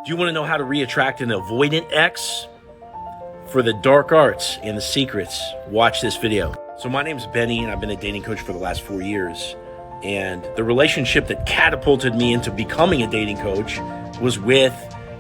Do you want to know how to reattract an avoidant ex? For the dark arts and the secrets, watch this video. So my name's Benny, and I've been a dating coach for the last 4 years. And the relationship that catapulted me into becoming a dating coach was with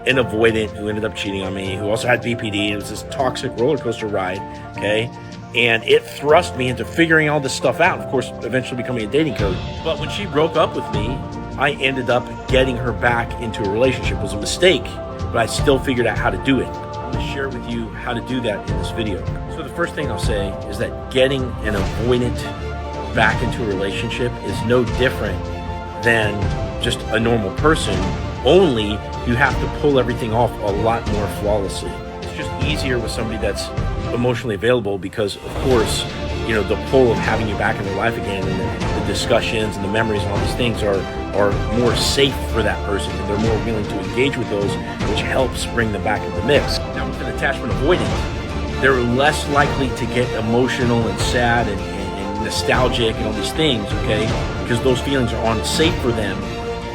an avoidant who ended up cheating on me, who also had BPD. It was this toxic roller coaster ride, okay? And it thrust me into figuring all this stuff out, of course, eventually becoming a dating coach. But when she broke up with me, I ended up getting her back into a relationship. It was a mistake, but I still figured out how to do it. I'm gonna share with you how to do that in this video. So the first thing I'll say is that getting an avoidant back into a relationship is no different than just a normal person, only you have to pull everything off a lot more flawlessly. It's just easier with somebody that's emotionally available because, of course, you know, the pull of having you back in their life again and the discussions and the memories and all these things are more safe for that person, and they're more willing to engage with those, which helps bring them back into the mix. Now, with an attachment avoidant, they're less likely to get emotional and sad and nostalgic and all these things, okay? Because those feelings are unsafe for them.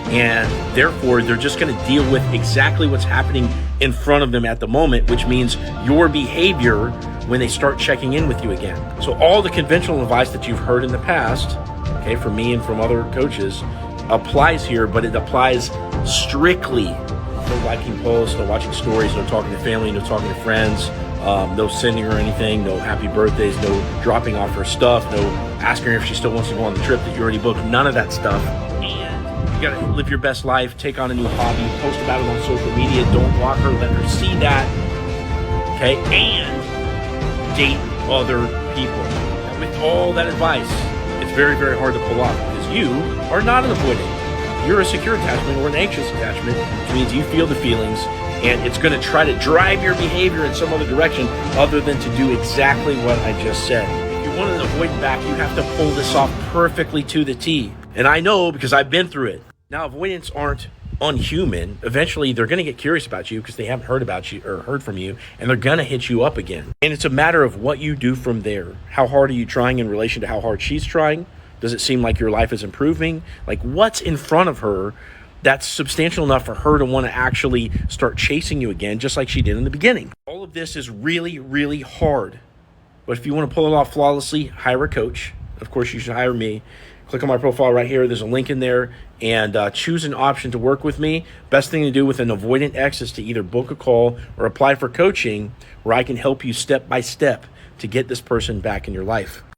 And therefore, they're just going to deal with exactly what's happening in front of them at the moment, which means your behavior when they start checking in with you again. So all the conventional advice that you've heard in the past, okay, from me and from other coaches, applies here, but it applies strictly. No liking posts, no watching stories, no talking to family, no talking to friends, no sending her anything, no happy birthdays, no dropping off her stuff, no asking her if she still wants to go on the trip that you already booked, none of that stuff. You gotta live your best life, take on a new hobby, post about it on social media, don't block her, let her see that, okay? And date other people. And with all that advice, it's very, very hard to pull off because you are not an avoidant. You're a secure attachment or an anxious attachment, which means you feel the feelings and it's gonna try to drive your behavior in some other direction other than to do exactly what I just said. If you want an avoidant back, you have to pull this off perfectly to the T. And I know because I've been through it. Now, avoidants aren't unhuman. Eventually, they're going to get curious about you because they haven't heard about you or heard from you, and they're going to hit you up again. And it's a matter of what you do from there. How hard are you trying in relation to how hard she's trying? Does it seem like your life is improving? Like, what's in front of her that's substantial enough for her to want to actually start chasing you again, just like she did in the beginning? All of this is really, really hard. But if you want to pull it off flawlessly, hire a coach. Of course, you should hire me. Click on my profile right here. There's a link in there, and choose an option to work with me. Best thing to do with an avoidant ex is to either book a call or apply for coaching where I can help you step by step to get this person back in your life.